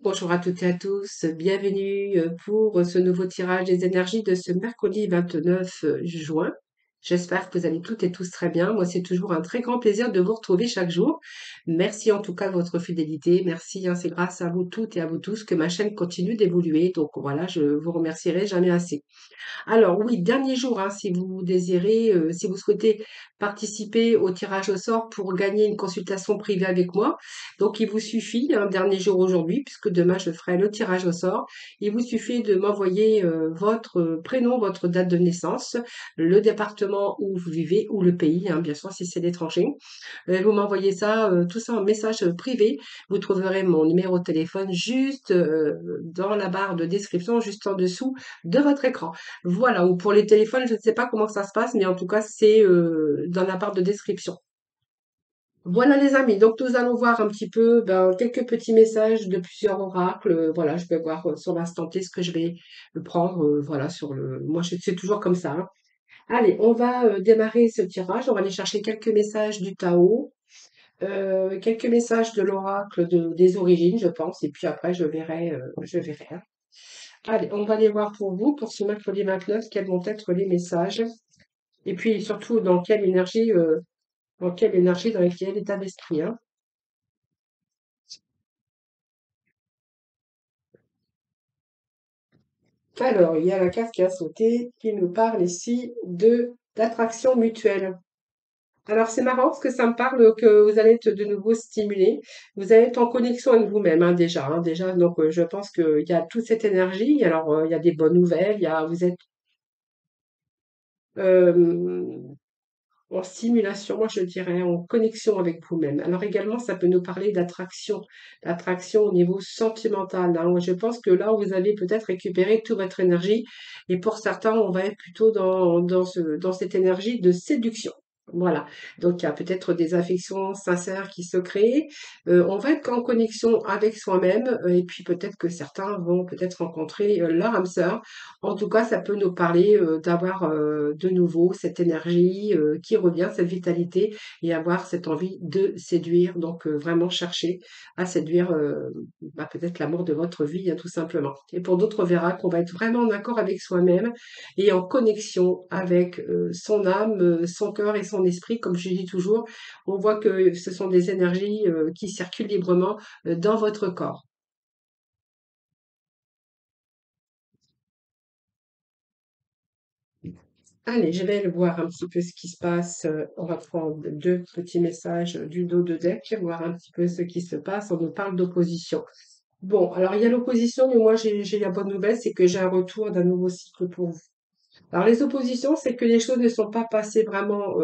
Bonjour à toutes et à tous, bienvenue pour ce nouveau tirage des énergies de ce mercredi 29 juin. J'espère que vous allez toutes et tous très bien. Moi, c'est toujours un très grand plaisir de vous retrouver chaque jour. Merci en tout cas de votre fidélité. Merci, hein, c'est grâce à vous toutes et à vous tous que ma chaîne continue d'évoluer. Donc voilà, je vous remercierai jamais assez. Alors oui, dernier jour, hein, si vous désirez, si vous souhaitez participer au tirage au sort pour gagner une consultation privée avec moi. Donc il vous suffit, un dernier jour aujourd'hui, puisque demain je ferai le tirage au sort. Il vous suffit de m'envoyer votre prénom, votre date de naissance, le département où vous vivez ou le pays, hein, bien sûr si c'est l'étranger. Vous m'envoyez ça, tout ça en message privé. Vous trouverez mon numéro de téléphone juste dans la barre de description, juste en dessous de votre écran. Voilà, ou pour les téléphones, je ne sais pas comment ça se passe, mais en tout cas, c'est dans la barre de description. Voilà les amis, donc nous allons voir un petit peu quelques petits messages de plusieurs oracles. Voilà, je vais voir sur l'instant T ce que je vais prendre. Voilà, sur le. Moi, c'est toujours comme ça, hein. Allez, on va démarrer ce tirage. On va aller chercher quelques messages du Tao, quelques messages de l'oracle des origines, je pense, et puis après, je verrai, hein. Allez, on va les voir pour vous, pour ce mercredi 29, quels vont être les messages. Et puis surtout, dans quelle énergie, dans quel état d'esprit, hein. Alors, il y a la carte qui a sauté, qui nous parle ici d'attraction mutuelle. Alors, c'est marrant parce que ça me parle que vous allez être de nouveau stimulé. Vous allez être en connexion avec vous-même, hein, déjà, hein, déjà. Donc, je pense qu'il y a toute cette énergie. Alors, il y a des bonnes nouvelles. Vous êtes euh, en stimulation, moi je dirais en connexion avec vous-même. Alors également, ça peut nous parler d'attraction au niveau sentimental, hein. Je pense que là, vous avez peut-être récupéré toute votre énergie et pour certains, on va être plutôt dans cette énergie de séduction. Voilà. Donc il y a peut-être des affections sincères qui se créent. On va être en connexion avec soi-même et puis peut-être que certains vont peut-être rencontrer leur âme sœur. En tout cas, ça peut nous parler d'avoir de nouveau cette énergie qui revient, cette vitalité et avoir cette envie de séduire. Donc, vraiment chercher à séduire peut-être l'amour de votre vie, hein, tout simplement. Et pour d'autres, on verra qu'on va être vraiment en accord avec soi-même et en connexion avec son âme, son cœur et son esprit. Comme je dis toujours, on voit que ce sont des énergies qui circulent librement dans votre corps. Allez, je vais aller voir un petit peu ce qui se passe. On va prendre deux petits messages du dos de deck, voir un petit peu ce qui se passe. On nous parle d'opposition. Bon, alors il y a l'opposition, mais moi j'ai la bonne nouvelle, c'est que j'ai un retour d'un nouveau cycle pour vous. Alors les oppositions, c'est que les choses ne sont pas passées vraiment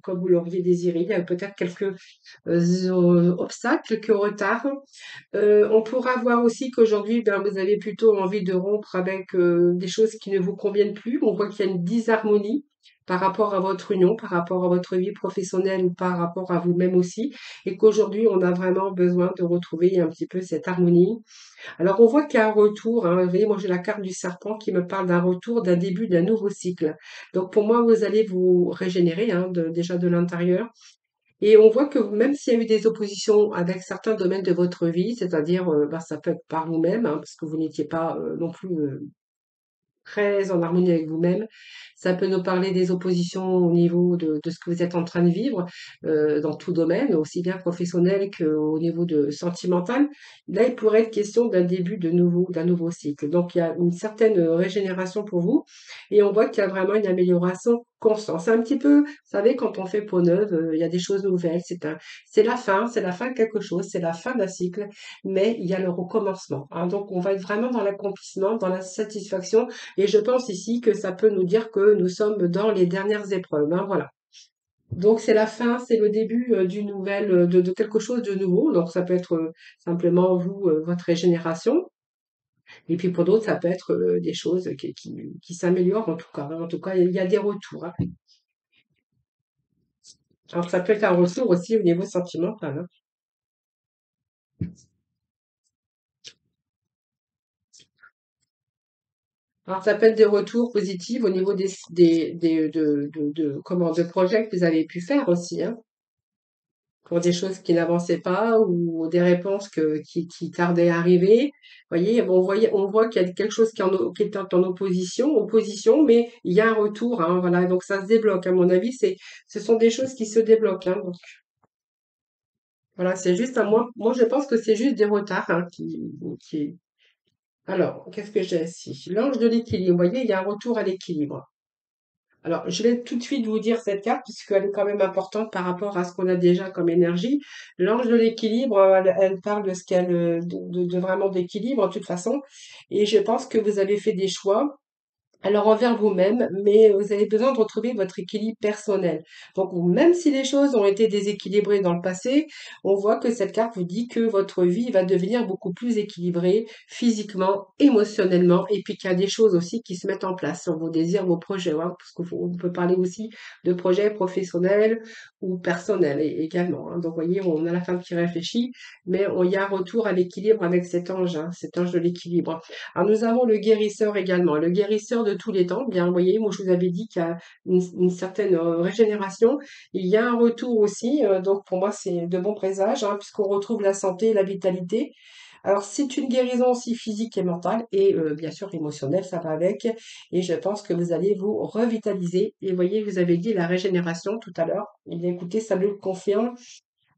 comme vous l'auriez désiré. Il y a peut-être quelques obstacles, quelques retards. On pourra voir aussi qu'aujourd'hui, vous avez plutôt envie de rompre avec des choses qui ne vous conviennent plus. On voit qu'il y a une disharmonie par rapport à votre union, par rapport à votre vie professionnelle ou par rapport à vous-même aussi, et qu'aujourd'hui, on a vraiment besoin de retrouver un petit peu cette harmonie. Alors, on voit qu'il y a un retour, hein. Vous voyez, moi, j'ai la carte du serpent qui me parle d'un retour, d'un début d'un nouveau cycle. Donc, pour moi, vous allez vous régénérer, hein, déjà de l'intérieur. Et on voit que même s'il y a eu des oppositions avec certains domaines de votre vie, c'est-à-dire, ça peut être par vous-même, hein, parce que vous n'étiez pas non plus très en harmonie avec vous-même. Ça peut nous parler des oppositions au niveau de ce que vous êtes en train de vivre dans tout domaine, aussi bien professionnel qu'au niveau de sentimental. Là, il pourrait être question d'un nouveau cycle. Donc, il y a une certaine régénération pour vous et on voit qu'il y a vraiment une amélioration constante. C'est un petit peu, vous savez, quand on fait peau neuve, il y a des choses nouvelles. C'est la fin de quelque chose, c'est la fin d'un cycle, mais il y a le recommencement, hein. Donc, on va être vraiment dans l'accomplissement, dans la satisfaction et je pense ici que ça peut nous dire que nous sommes dans les dernières épreuves, hein, voilà. Donc c'est la fin, c'est le début d'une nouvelle, de quelque chose de nouveau. Donc ça peut être simplement vous, votre régénération. Et puis pour d'autres, ça peut être des choses qui s'améliorent en tout cas, hein. En tout cas, il y a des retours, hein. Alors ça peut être un retour aussi au niveau sentimental, hein. Alors ça peut être des retours positifs au niveau comment, de projets que vous avez pu faire aussi, hein. pour des choses qui n'avançaient pas ou des réponses qui tardaient à arriver. Vous voyez, on voit qu'il y a quelque chose qui est en opposition, mais il y a un retour, hein, voilà, donc ça se débloque. À mon avis, ce sont des choses qui se débloquent, hein, donc voilà, c'est juste à moi, je pense que c'est juste des retards, hein, qui... Alors, qu'est-ce que j'ai ici? L'ange de l'équilibre. Vous voyez, il y a un retour à l'équilibre. Alors, je vais tout de suite vous dire cette carte puisqu'elle est quand même importante par rapport à ce qu'on a déjà comme énergie. L'ange de l'équilibre, elle parle de ce qu'elle, de vraiment d'équilibre, de toute façon. Et je pense que vous avez fait des choix alors envers vous-même, mais vous avez besoin de retrouver votre équilibre personnel. Donc même si les choses ont été déséquilibrées dans le passé, on voit que cette carte vous dit que votre vie va devenir beaucoup plus équilibrée physiquement, émotionnellement, et puis qu'il y a des choses aussi qui se mettent en place sur vos désirs, vos projets, hein, parce qu'on peut parler aussi de projets professionnels ou personnels également, hein. Donc vous voyez, on a la femme qui réfléchit, mais il y a un retour à l'équilibre avec cet ange, hein, cet ange de l'équilibre. Alors nous avons le guérisseur également, le guérisseur de tous les temps. Bien, vous voyez, moi je vous avais dit qu'il y a une certaine régénération. Il y a un retour aussi, donc pour moi c'est de bons présages, hein, puisqu'on retrouve la santé et la vitalité. Alors c'est une guérison aussi physique et mentale et bien sûr émotionnelle, ça va avec. Et je pense que vous allez vous revitaliser. Et vous voyez, vous avez dit la régénération tout à l'heure. Et bien écoutez, ça me le confirme.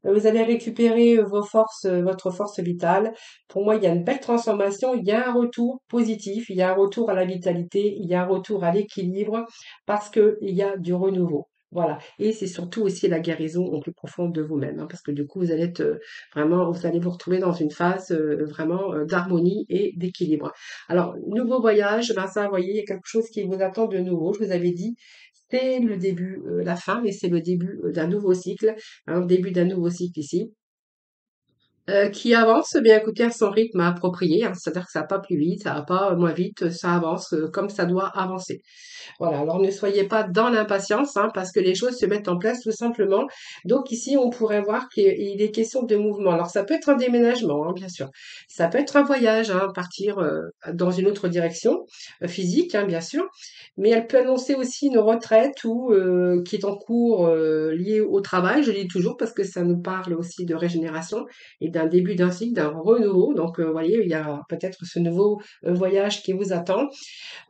Vous allez récupérer vos forces, votre force vitale. Pour moi, il y a une belle transformation, il y a un retour positif, il y a un retour à la vitalité, il y a un retour à l'équilibre parce que il y a du renouveau. Voilà. Et c'est surtout aussi la guérison au plus profond de vous-même, hein, parce que du coup, vous allez être vraiment, vous allez vous retrouver dans une phase vraiment d'harmonie et d'équilibre. Alors, nouveau voyage, ben ça, vous voyez, il y a quelque chose qui vous attend de nouveau. Je vous avais dit, c'est le début, la fin, mais c'est le début d'un nouveau cycle, hein, début d'un nouveau cycle ici, qui avance, bien écoutez, à son rythme approprié, hein, c'est-à-dire que ça va pas plus vite, ça va pas moins vite, ça avance comme ça doit avancer. Voilà, alors ne soyez pas dans l'impatience, hein, parce que les choses se mettent en place tout simplement. Donc ici, on pourrait voir qu'il est question de mouvement. Alors ça peut être un déménagement, hein, bien sûr. Ça peut être un voyage, hein, partir dans une autre direction physique, hein, bien sûr. Mais elle peut annoncer aussi une retraite ou qui est en cours liée au travail. Je dis toujours parce que ça nous parle aussi de régénération et d'un début d'un cycle, d'un renouveau. Donc, vous voyez, il y a peut-être ce nouveau voyage qui vous attend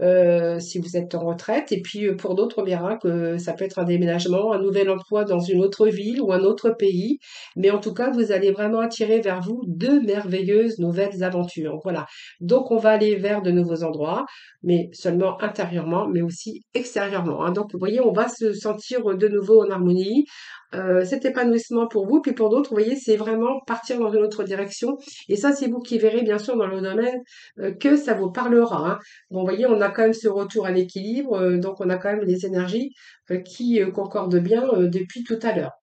si vous êtes en retraite. Et puis pour d'autres, on verra que ça peut être un déménagement, un nouvel emploi dans une autre ville ou un autre pays. Mais en tout cas, vous allez vraiment attirer vers vous de merveilleuses nouvelles aventures. Voilà. Donc on va aller vers de nouveaux endroits, mais seulement intérieurement, mais aussi extérieurement, hein. Donc vous voyez, on va se sentir de nouveau en harmonie. Cet épanouissement pour vous, puis pour d'autres, vous voyez, c'est vraiment partir dans une autre direction. Et ça, c'est vous qui verrez, bien sûr, dans le domaine que ça vous parlera, hein. Bon, vous voyez, on a quand même ce retour à l'équilibre, donc on a quand même les énergies qui concordent bien depuis tout à l'heure.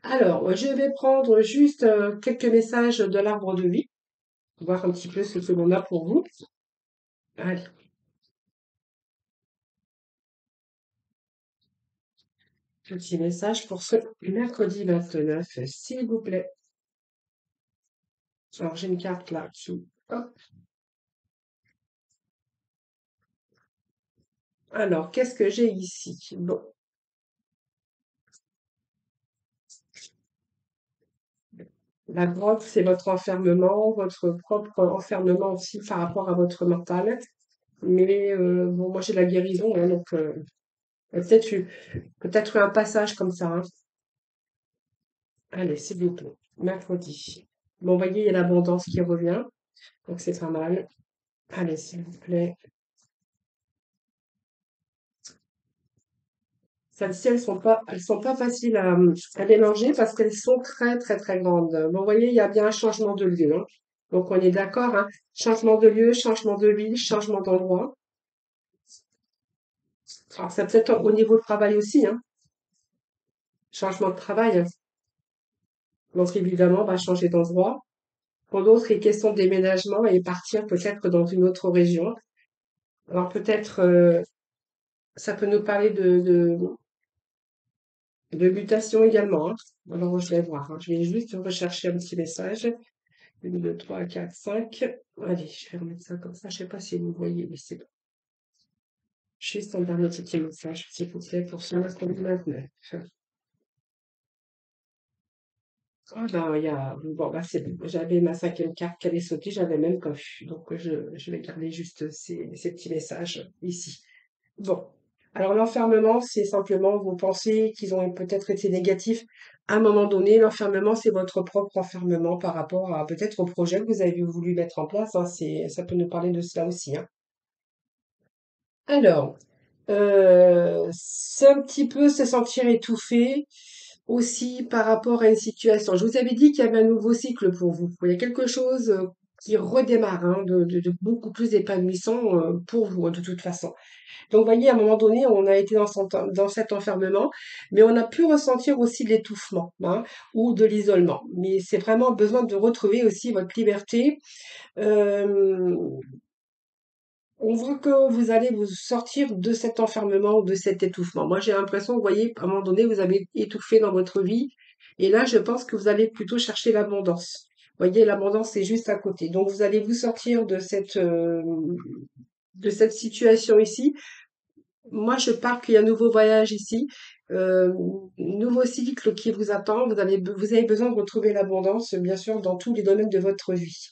Alors, je vais prendre juste quelques messages de l'arbre de vie, voir un petit peu ce que l'on a pour vous. Allez, petit message pour ce mercredi 29, s'il vous plaît. Alors, j'ai une carte là dessous. Hop. Alors, qu'est-ce que j'ai ici? Bon, la grotte, c'est votre enfermement, votre propre enfermement aussi par rapport à votre mental. Mais bon, moi j'ai la guérison, hein, donc peut-être peut-être un passage comme ça, hein. Allez, s'il vous plaît. Mercredi. Bon, vous voyez, il y a l'abondance qui revient, donc c'est pas mal. Allez, s'il vous plaît. Celles-ci, elles sont pas faciles à mélanger parce qu'elles sont très, très, très grandes. Bon, vous voyez, il y a bien un changement de lieu, hein. Donc, on est d'accord, hein. Changement de lieu, changement de ville, changement d'endroit. Alors, c'est peut-être au niveau du travail aussi, hein. Changement de travail. Donc, évidemment, on va changer d'endroit. Pour d'autres, il est question de déménagement et partir peut-être dans une autre région. Alors, peut-être, ça peut nous parler de mutation également, hein. Alors, je vais voir, hein. Je vais juste rechercher un petit message. 1, 2, 3, 4, 5. Allez, je vais remettre ça comme ça. Je sais pas si vous voyez, mais c'est bon. Juste un dernier petit message, s'il vous plaît, pour ce mercredi 29. Ah ben, bon, bah, c'est bon. J'avais ma cinquième carte qui allait sauter, j'avais même pas vu. Donc, je vais garder juste ces petits messages ici. Bon. Alors, l'enfermement, c'est simplement vos pensées qui ont peut-être été négatifs à un moment donné. L'enfermement, c'est votre propre enfermement par rapport à peut-être au projet que vous avez voulu mettre en place, hein. Ça peut nous parler de cela aussi, hein. Alors, c'est un petit peu se sentir étouffé aussi par rapport à une situation. Je vous avais dit qu'il y avait un nouveau cycle pour vous. Il y a quelque chose qui redémarre, hein, de beaucoup plus épanouissant pour vous, hein, de toute façon. Donc, vous voyez, à un moment donné, on a été dans cet enfermement, mais on a pu ressentir aussi de l'étouffement, hein, ou de l'isolement. Mais c'est vraiment besoin de retrouver aussi votre liberté. Euh, on voit que vous allez vous sortir de cet enfermement, de cet étouffement. Moi, j'ai l'impression, vous voyez, à un moment donné, vous avez étouffé dans votre vie. Et là, je pense que vous allez plutôt chercher l'abondance. Vous voyez, l'abondance est juste à côté. Donc, vous allez vous sortir de cette situation ici. Moi, je parle qu'il y a un nouveau voyage ici, euh, nouveau cycle qui vous attend. Vous avez besoin de retrouver l'abondance, bien sûr, dans tous les domaines de votre vie.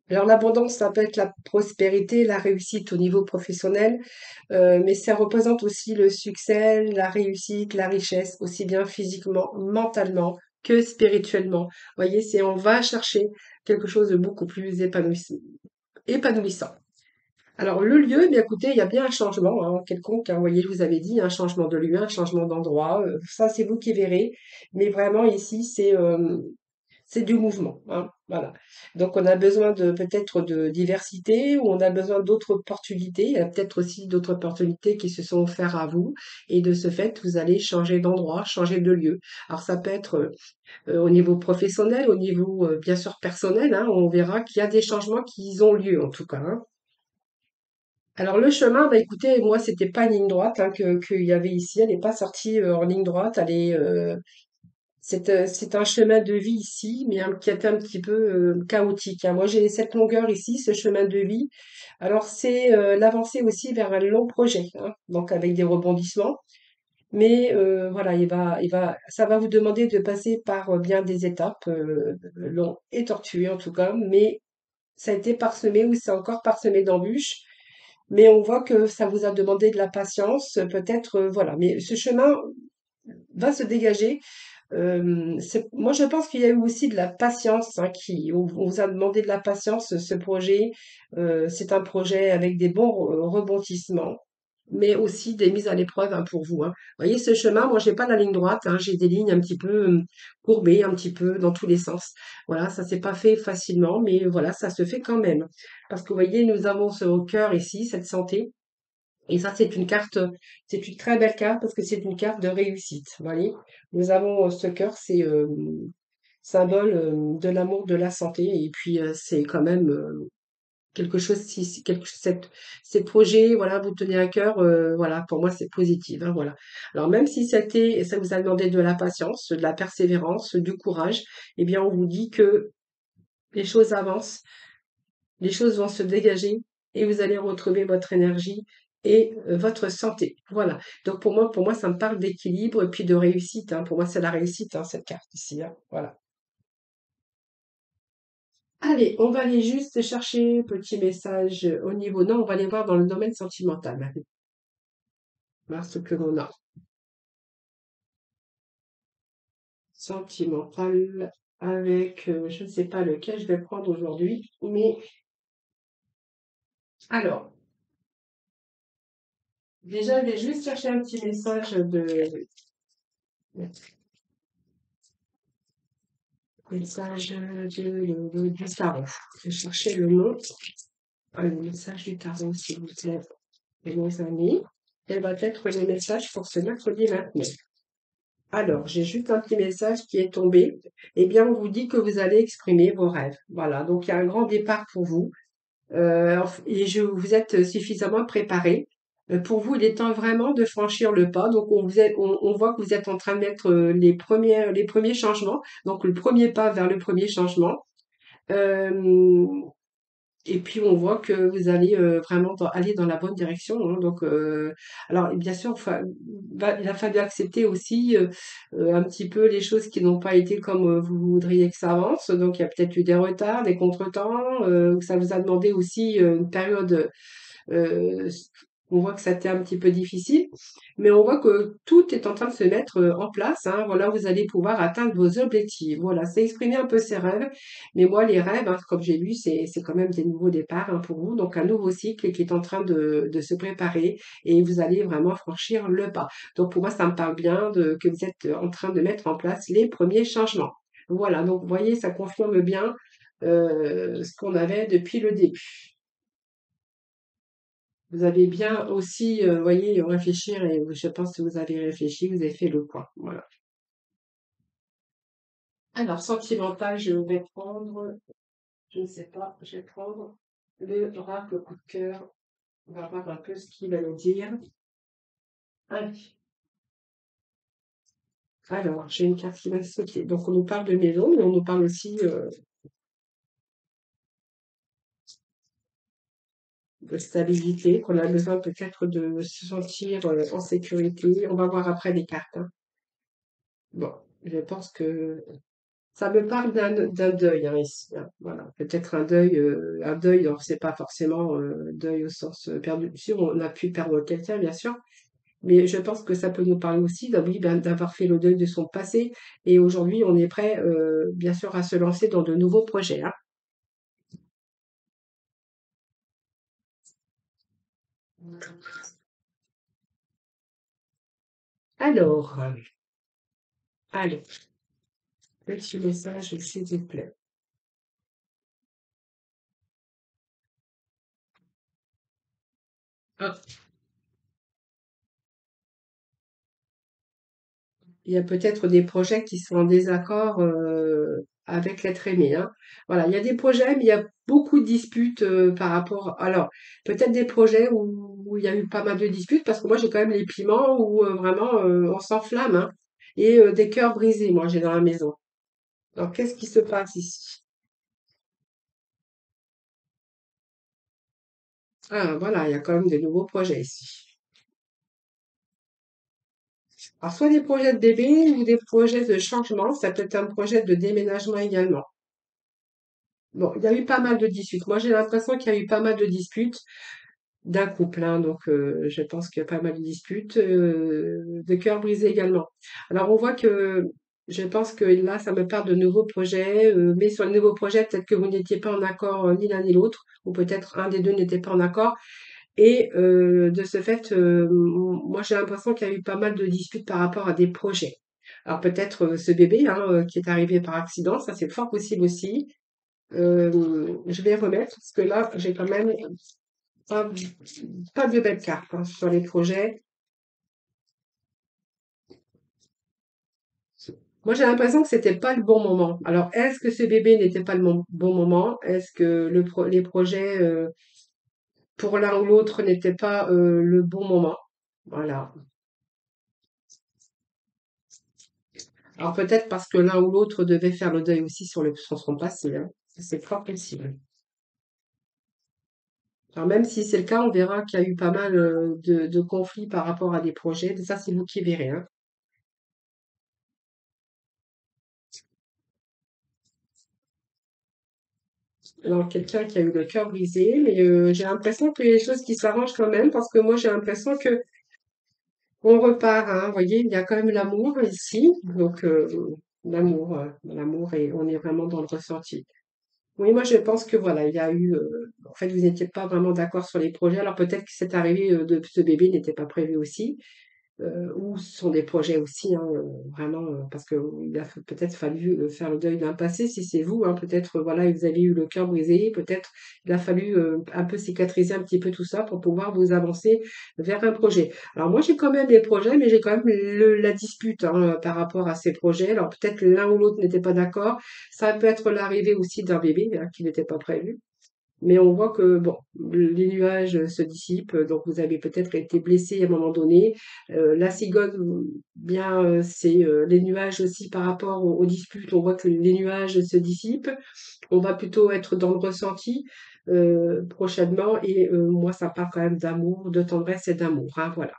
Alors l'abondance, ça peut être la prospérité, la réussite au niveau professionnel, mais ça représente aussi le succès, la réussite, la richesse, aussi bien physiquement, mentalement que spirituellement. Vous voyez, c'est on va chercher quelque chose de beaucoup plus épanouissant. Alors le lieu, eh bien écoutez, il y a bien un changement hein, quelconque, hein. Vous voyez, je vous avais dit, un changement de lieu, un changement d'endroit. Ça, c'est vous qui verrez. Mais vraiment ici, c'est du mouvement, hein, voilà. Donc on a besoin de peut-être de diversité ou on a besoin d'autres opportunités. Il y a peut-être aussi d'autres opportunités qui se sont offertes à vous et de ce fait, vous allez changer d'endroit, changer de lieu. Alors ça peut être au niveau professionnel, au niveau bien sûr personnel, hein, on verra qu'il y a des changements qui ont lieu en tout cas, hein. Alors le chemin, bah écoutez, moi c'était pas une ligne droite hein, qu'il y avait ici, elle n'est pas sortie en ligne droite, c'est un chemin de vie ici, mais qui est un petit peu chaotique, hein. Moi, j'ai cette longueur ici, ce chemin de vie. Alors, c'est l'avancée aussi vers un long projet, hein, donc avec des rebondissements. Mais voilà, ça va vous demander de passer par bien des étapes longues et tortuées en tout cas, mais ça a été parsemé ou c'est encore parsemé d'embûches. Mais on voit que ça vous a demandé de la patience, peut-être, voilà. Mais ce chemin va se dégager moi, je pense qu'il y a eu aussi de la patience, hein, on vous a demandé de la patience, ce projet. C'est un projet avec des bons rebondissements, mais aussi des mises à l'épreuve hein, pour vous, hein. Vous voyez, ce chemin, moi, j'ai pas la ligne droite, hein, j'ai des lignes un petit peu courbées, un petit peu dans tous les sens. Voilà, ça s'est pas fait facilement, mais voilà, ça se fait quand même. Parce que vous voyez, nous avons ce au cœur ici, cette santé. Et ça, c'est une très belle carte parce que c'est une carte de réussite. Vous voyez, nous avons ce cœur, c'est symbole de l'amour, de la santé. Et puis, c'est quand même quelque chose, ces projets, voilà, vous tenez à cœur, voilà, pour moi, c'est positif, hein, voilà. Alors, même si ça vous a demandé de la patience, de la persévérance, du courage, eh bien, on vous dit que les choses avancent, les choses vont se dégager et vous allez retrouver votre énergie et votre santé. Voilà. Donc pour moi, ça me parle d'équilibre et puis de réussite, hein. Pour moi, c'est la réussite, hein, cette carte ici, hein. Voilà. Allez, on va aller juste chercher petit message au niveau. Non, on va aller voir dans le domaine sentimental maintenant. Voir ce que l'on a. Sentimental avec, je ne sais pas lequel je vais prendre aujourd'hui, mais alors, déjà, je vais juste chercher un petit message message du tarot. Je cherchais le nom. Le message du tarot, s'il vous plaît, de nos amis. Quel va être le message pour ce mercredi 29? Alors, j'ai juste un petit message qui est tombé. Eh bien, on vous dit que vous allez exprimer vos rêves. Voilà, donc il y a un grand départ pour vous. Et vous êtes suffisamment préparé. Pour vous, il est temps vraiment de franchir le pas. Donc, on voit que vous êtes en train de mettre les premiers changements. Donc, le premier pas vers le premier changement. Euh, Et puis on voit que vous allez vraiment aller dans la bonne direction, hein. Donc, alors bien sûr, il a fallu accepter aussi un petit peu les choses qui n'ont pas été comme vous voudriez que ça avance. Donc il y a peut-être eu des retards, des contretemps, où ça vous a demandé aussi une période. euh, on voit que ça a été un petit peu difficile, mais on voit que tout est en train de se mettre en place, hein. Voilà, vous allez pouvoir atteindre vos objectifs. Voilà, c'est exprimer un peu ses rêves. Mais moi, les rêves, hein, comme j'ai lu, c'est quand même des nouveaux départs, hein, pour vous. Donc, un nouveau cycle qui est en train de se préparer et vous allez vraiment franchir le pas. Donc, pour moi, ça me parle bien que vous êtes en train de mettre en place les premiers changements. Voilà, donc vous voyez, ça confirme bien ce qu'on avait depuis le début. Vous avez bien aussi, voyez, réfléchir et je pense que vous avez réfléchi, vous avez fait le point. Voilà. Alors, sentimental, je vais prendre, je ne sais pas, je vais prendre le oracle coup de cœur. On va voir un peu ce qu'il va nous dire. Allez. Alors, j'ai une carte qui va sauter. Donc, on nous parle de maison, mais on nous parle aussi de stabilité, qu'on a besoin peut-être de se sentir en sécurité. On va voir après les cartes, hein. Bon, je pense que ça me parle d'un deuil, hein, ici, hein. Voilà, peut-être un deuil. Alors c'est pas forcément deuil au sens perdu. Si on a pu perdre quelqu'un, bien sûr, mais je pense que ça peut nous parler aussi oui, ben, d'avoir fait le deuil de son passé. Et aujourd'hui, on est prêt, bien sûr, à se lancer dans de nouveaux projets, hein. Alors, allez, petit message, s'il vous plaît. Ah, il y a peut-être des projets qui sont en désaccord avec l'être aimé, hein. Voilà, il y a des projets, mais il y a beaucoup de disputes par rapport. Alors, peut-être des projets où il y a eu pas mal de disputes, parce que moi j'ai quand même les piments où vraiment on s'enflamme, hein, et des cœurs brisés, moi j'ai dans la maison. Alors, qu'est-ce qui se passe ici? Ah, voilà, il y a quand même des nouveaux projets ici. Alors, soit des projets de bébé ou des projets de changement, ça peut être un projet de déménagement également. Bon, il y a eu pas mal de disputes. Moi, j'ai l'impression qu'il y a eu pas mal de disputes d'un couple, hein, donc je pense qu'il y a pas mal de disputes, de cœurs brisés également. Alors, on voit que je pense que là, ça me parle de nouveaux projets, mais sur les nouveaux projets, peut-être que vous n'étiez pas en accord ni l'un ni l'autre, ou peut-être un des deux n'était pas en accord. Et de ce fait, moi, j'ai l'impression qu'il y a eu pas mal de disputes par rapport à des projets. Alors, peut-être ce bébé, hein, qui est arrivé par accident, ça c'est fort possible aussi. Je vais remettre parce que là, j'ai quand même pas, pas de belles cartes, hein, sur les projets. Moi, j'ai l'impression que c'était pas le bon moment. Alors, est-ce que ce bébé n'était pas le bon moment? Est-ce que les projets pour l'un ou l'autre n'étaient pas le bon moment? Voilà. Alors, peut-être parce que l'un ou l'autre devait faire le deuil aussi sur son passé, hein. C'est fort possible. Alors, même si c'est le cas, on verra qu'il y a eu pas mal de conflits par rapport à des projets. Ça, c'est vous qui verrez, hein. Alors, quelqu'un qui a eu le cœur brisé, mais j'ai l'impression qu'il y a des choses qui s'arrangent quand même, parce que moi, j'ai l'impression que on repart, hein. Vous voyez, il y a quand même l'amour ici, donc l'amour, et on est vraiment dans le ressenti. Oui, moi, je pense que voilà, il y a eu, en fait, vous n'étiez pas vraiment d'accord sur les projets. Alors, peut-être que cette arrivée de ce bébé n'était pas prévue aussi. Ou ce sont des projets aussi, hein, vraiment, parce qu'il a peut-être fallu faire le deuil d'un passé, si c'est vous, hein, peut-être, voilà, vous avez eu le cœur brisé, peut-être il a fallu un peu cicatriser un petit peu tout ça pour pouvoir vous avancer vers un projet. Alors moi j'ai quand même des projets, mais j'ai quand même la dispute, hein, par rapport à ces projets. Alors peut-être l'un ou l'autre n'était pas d'accord. Ça peut être l'arrivée aussi d'un bébé, hein, qui n'était pas prévu. Mais on voit que bon, les nuages se dissipent, donc vous avez peut-être été blessé à un moment donné. La cigogne, bien, c'est les nuages aussi par rapport aux disputes. On voit que les nuages se dissipent. On va plutôt être dans le ressenti. prochainement et moi ça part quand même d'amour, de tendresse et d'amour, hein, voilà.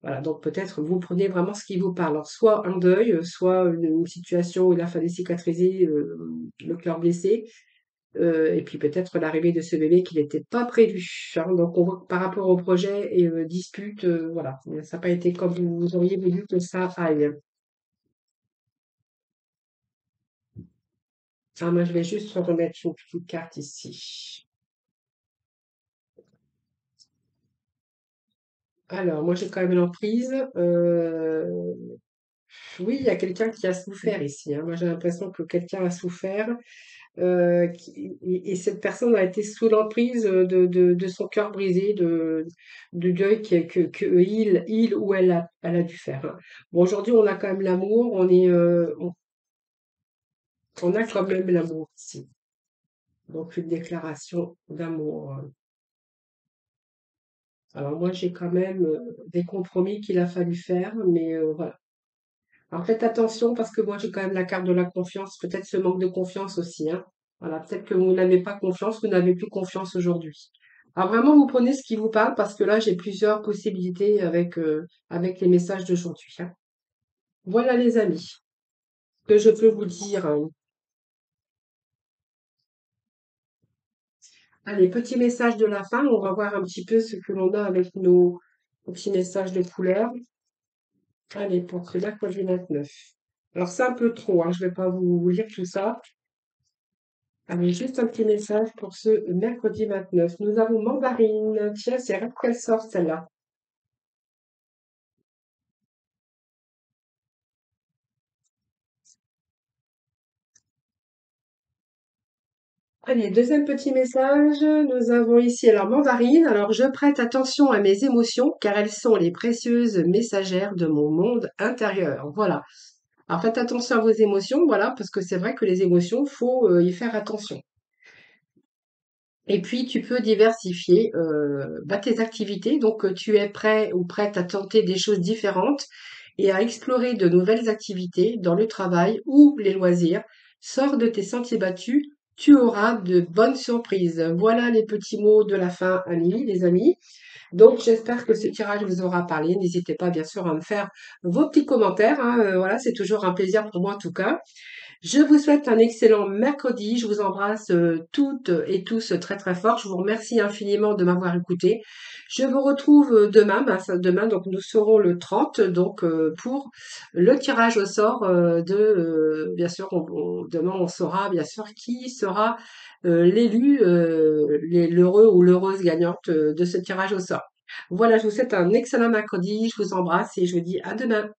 Voilà, donc peut-être vous prenez vraiment ce qui vous parle. Alors soit un deuil, soit une situation où il a fallu cicatriser, le cœur blessé, et puis peut-être l'arrivée de ce bébé qui n'était pas prévu, hein. Donc on voit que par rapport au projet et dispute, voilà, ça n'a pas été comme vous auriez voulu que ça aille. Ah, moi je vais juste remettre une petite carte ici. Alors moi j'ai quand même l'emprise. Oui, il y a quelqu'un qui a souffert ici, hein. Moi j'ai l'impression que quelqu'un a souffert. Et cette personne a été sous l'emprise de son cœur brisé, de deuil il ou elle a dû faire, hein. Bon, aujourd'hui, on a quand même l'amour, on a quand même l'amour ici. Donc, une déclaration d'amour. Alors, moi, j'ai quand même des compromis qu'il a fallu faire, mais voilà. Alors, faites attention parce que moi, j'ai quand même la carte de la confiance, peut-être ce manque de confiance aussi, hein. Voilà, peut-être que vous n'avez pas confiance, vous n'avez plus confiance aujourd'hui. Alors vraiment, vous prenez ce qui vous parle parce que là, j'ai plusieurs possibilités avec les messages d'aujourd'hui, hein. Voilà les amis, que je peux vous dire, hein. Allez, petit message de la fin, on va voir un petit peu ce que l'on a avec nos petits messages de couleur. Allez, pour ce mercredi 29. Alors c'est un peu trop, hein, je vais pas vous lire tout ça. Allez, juste un petit message pour ce mercredi 29. Nous avons Mandarine. Tiens, c'est rare qu'elle sort celle-là. Allez, deuxième petit message. Nous avons ici alors Mandarine. Alors, je prête attention à mes émotions car elles sont les précieuses messagères de mon monde intérieur. Voilà. Alors, faites attention à vos émotions, voilà, parce que c'est vrai que les émotions, faut y faire attention. Et puis, tu peux diversifier tes activités. Donc, tu es prêt ou prête à tenter des choses différentes et à explorer de nouvelles activités dans le travail ou les loisirs. Sors de tes sentiers battus, tu auras de bonnes surprises. Voilà les petits mots de la fin, Annie, les amis. Donc, j'espère que ce tirage vous aura parlé. N'hésitez pas, bien sûr, à me faire vos petits commentaires, hein. Voilà, c'est toujours un plaisir pour moi, en tout cas. Je vous souhaite un excellent mercredi. Je vous embrasse toutes et tous très très fort. Je vous remercie infiniment de m'avoir écouté. Je vous retrouve demain. Demain, donc nous serons le 30, donc pour le tirage au sort bien sûr, demain on saura bien sûr qui sera l'élu, l'heureux ou l'heureuse gagnante de ce tirage au sort. Voilà, je vous souhaite un excellent mercredi. Je vous embrasse et je vous dis à demain.